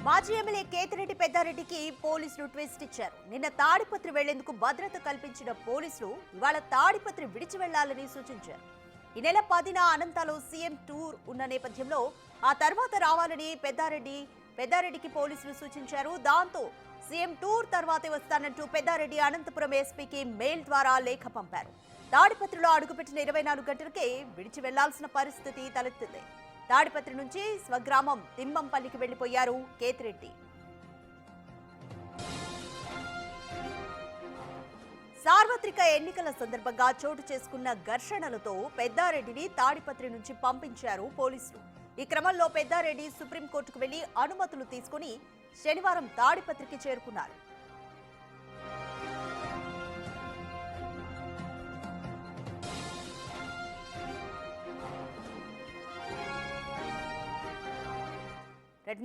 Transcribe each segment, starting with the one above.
మాజీ ఎమ్మెల్యే కేతిరెడ్డి పెద్దారెడ్డికి పోలీసులు ట్విస్ట్ ఇచ్చారు. నిన్న తాడిపత్రి వెళ్లేందుకు భద్రత కల్పించిన పోలీసులు ఇవాళ తాడిపత్రి విడిచి వెళ్లాలని సూచించారు. ఈ నెల 10న అనంతలో సీఎం టూర్ ఉన్న నేపథ్యంలో ఆ తర్వాత రావాలని పెద్దారెడ్డికి పోలీసులు సూచించారు. దాంతో సీఎం టూర్ తర్వాతే వస్తానంటూ పెద్దారెడ్డి అనంతపురం ఎస్పీకి మెయిల్ ద్వారా లేఖ పంపారు. తాడిపత్రిలో అడుగుపెట్టిన 24 గంటలకే విడిచి వెళ్లాల్సిన పరిస్థితి తలెత్తింది. తాడిపత్రి నుంచి స్వగ్రామం తిమ్మంపల్లికి వెళ్లిపోయారు కేతిరెడ్డి. సార్వత్రిక ఎన్నికల సందర్భంగా చోటు చేసుకున్న ఘర్షణలతో పెద్దారెడ్డిని తాడిపత్రి నుంచి పంపించారు పోలీసులు. ఈ క్రమంలో పెద్దారెడ్డి సుప్రీంకోర్టుకు వెళ్లి అనుమతులు తీసుకుని శనివారం తాడిపత్రికి చేరుకున్నారు.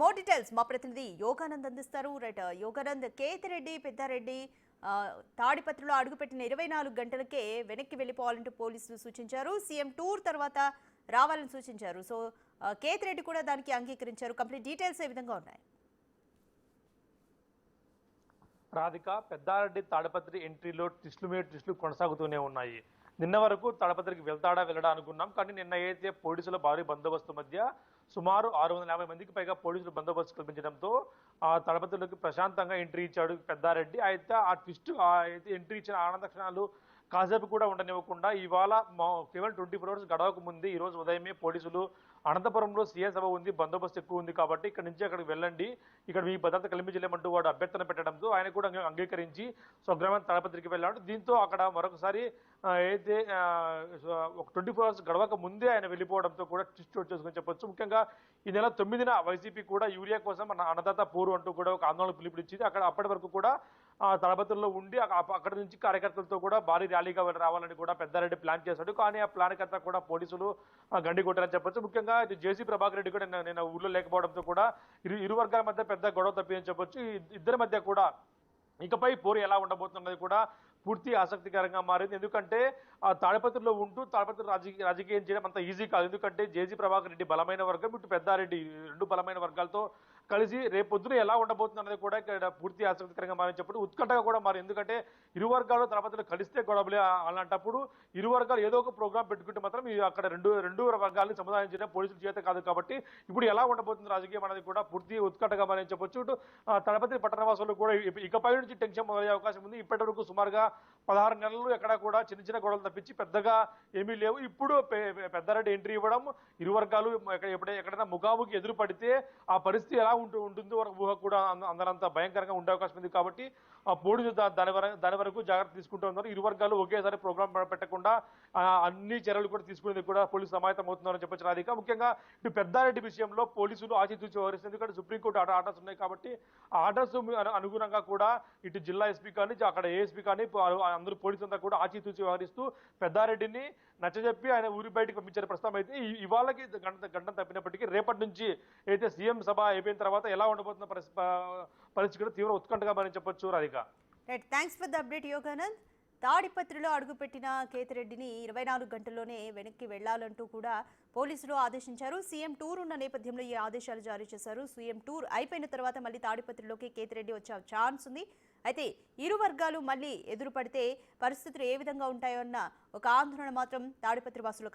మోర్ డీటెయిల్స్ మా ప్రతినిధి యోగానంద్ అందిస్తారు. యోగానంద్, కేతిరెడ్డి పెద్దారెడ్డి తాడిపత్రిలో అడుగుపెట్టిన 24 గంటలకే వెనక్కి వెళ్లిపోవాలంటూ పోలీసులు సూచించారు. సీఎం టూర్ తర్వాత రావాలని సూచించారు. సో కేతిరెడ్డి కూడా దానికి అంగీకరించారు. కంప్లీట్ డీటెయిల్స్ ఏ విధంగా ఉన్నాయి? రాధిక, పెద్దారెడ్డి తాడిపత్రి ఎంట్రీలో ట్విస్టులు కొనసాగుతూనే ఉన్నాయి. నిన్న వరకు తాడిపత్రికి వెళ్ళడా అనుకున్నాం. కానీ నిన్న అయితే పోలీసుల భారీ బందోబస్తు మధ్య సుమారు 650 మందికి పైగా పోలీసులు బందోబస్తు కల్పించడంతో ఆ తాడిపత్రిలోకి ప్రశాంతంగా ఎంట్రీ ఇచ్చాడు పెద్దారెడ్డి. అయితే ఆ ట్విస్ట్ ఎంట్రీ ఇచ్చిన ఆనంద క్షణాలు కాసేపు కూడా ఉండనివ్వకుండా ఇవాళ కేవలం 24 అవర్స్ గడవక ముందు ఈ రోజు ఉదయమే పోలీసులు అనంతపురంలో సీఎం సభ ఉంది, బందోబస్తు ఎక్కువ ఉంది కాబట్టి ఇక్కడ నుంచి అక్కడికి వెళ్ళండి, ఇక్కడ మీ భద్రత కల్పించలేమంటూ వాడు అభ్యర్థన పెట్టడంతో ఆయన కూడా అంగీకరించి స్వగ్రామం తాడిపత్రికి వెళ్ళాడు. దీంతో అక్కడ మరొకసారి అయితే ఒక 24 అవర్స్ గడవక ముందే ఆయన వెళ్ళిపోవడంతో కూడా ట్విస్ట్ వచ్చేసుకుని చెప్పొచ్చు. ముఖ్యంగా ఈ నెల 9న వైసీపీ కూడా యూరియా కోసం అన్నదాత పూరు అంటూ కూడా ఒక ఆందోళన పిలుపునిచ్చింది. అప్పటి వరకు కూడా తాడిపత్రిలో ఉండి అక్కడ నుంచి కార్యకర్తలతో కూడా భారీ ర్యాలీగా రావాలని కూడా పెద్దారెడ్డి ప్లాన్ చేశాడు. కానీ ఆ ప్లాన్ అంతా కూడా పోలీసులు గండి కొట్టారని చెప్పొచ్చు. ముఖ్యంగా జేసీ ప్రభాకర్ రెడ్డి కూడా నేను ఊళ్ళో లేకపోవడంతో కూడా ఇరు వర్గాల మధ్య పెద్ద గొడవ తప్పిందని చెప్పొచ్చు. ఇద్దరి మధ్య కూడా ఇకపై పోరు ఎలా ఉండబోతున్నది కూడా పూర్తి ఆసక్తికరంగా మారింది. ఎందుకంటే ఆ తాడిపత్రిలో ఉంటూ తాడిపత్రి రాజకీయం చేయడం అంత ఈజీ కాదు. ఎందుకంటే జేసీ ప్రభాకర్ రెడ్డి బలమైన వర్గం, ఇటు పెద్దారెడ్డి, రెండు బలమైన వర్గాలతో కలిసి రేపొద్దున ఎలా ఉండబోతుంది అన్నది కూడా ఇక్కడ పూర్తి ఆసక్తికరంగా మారని చెప్పడం ఉత్కంఠగా కూడా మారి. ఎందుకంటే ఇరు వర్గాలు తాడిపత్రిలో కలిస్తే గొడవలే అలాంటప్పుడు ఇరు వర్గాలు ఏదో ఒక ప్రోగ్రాం పెట్టుకుంటే మాత్రం అక్కడ రెండు వర్గాలను సముదాయం చేయడం పోలీసుల చేత కాదు. కాబట్టి ఇప్పుడు ఎలా ఉండబోతుంది రాజకీయం అనేది కూడా పూర్తి ఉత్కంఠగా మారని చెప్పొచ్చు. ఇటు తాడిపత్రి పట్టణవాసులు కూడా ఇకపై నుంచి టెన్షన్ మొదలయ్యే అవకాశం ఉంది. ఇప్పటి వరకు సుమారుగా 16 నెలలు ఎక్కడ కూడా చిన్న గొడవలు తప్పించి పెద్దగా ఏమీ లేవు. ఇప్పుడు పెద్దారెడ్డి ఎంట్రీ ఇవ్వడం, ఇరు వర్గాలు ఎక్కడైనా ముఖాముఖి ఎదురు పడితే ఆ పరిస్థితి ఎలా ఉంటుందో ఊహ కూడా అందరంత భయంకరంగా ఉండే అవకాశం ఉంది. కాబట్టి ఆ పోలీసులు దాని వరకు జాగ్రత్త తీసుకుంటూ ఉన్నారు. ఇరు వర్గాలు ఒకేసారి ప్రోగ్రాం పెట్టకుండా అన్ని చర్యలు కూడా తీసుకునేందుకు కూడా పోలీసులు సమాయత్తం అవుతున్నారని చెప్పొచ్చు. రాధిక, ముఖ్యంగా ఇటు పెద్దారెడ్డి విషయంలో పోలీసులు ఆచితూచి వ్యవహరిస్తుంది. ఎందుకంటే సుప్రీంకోర్టు ఆర్డర్స్ ఉన్నాయి కాబట్టి ఆ ఆర్డర్స్ అనుగుణంగా కూడా ఇటు జిల్లా ఎస్పీ కానీ అక్కడ ఏఎస్పీ కానీ అందరూ పోలీసులంతా కూడా ఆచితూచి వ్యవహరిస్తూ పెద్దారెడ్డిని నచ్చజెప్పి ఆయన ఊరి బయటకు పంపించారు. ప్రస్తుతం అయితే ఇవాళకి గంట తప్పినప్పటికీ రేపటి నుంచి అయితే సీఎం సభ అయిపోయిన తర్వాత ఎలా ఉండబోతున్న పరిస్థితి తీవ్ర ఉత్కంఠగా మనం చెప్పొచ్చు. Radhika, thanks for the update Yoganand. తాడిపత్రిలో అడుగుపెట్టిన కేతిరెడ్డిని 24 గంటల్లోనే వెనక్కి వెళ్లాలంటూ కూడా పోలీసులు ఆదేశించారు. సీఎం టూర్ ఉన్న నేపథ్యంలో ఈ ఆదేశాలు జారీ చేశారు. సీఎం టూర్ అయిపోయిన తర్వాత మళ్ళీ తాడిపత్రిలోకి కేతిరెడ్డి వచ్చే ఛాన్స్ ఉంది. అయితే ఇరు వర్గాలు మళ్ళీ ఎదురుపడితే పరిస్థితులు ఏ విధంగా ఉంటాయో అన్న ఒక ఆందోళన మాత్రం తాడిపత్రి వాసులు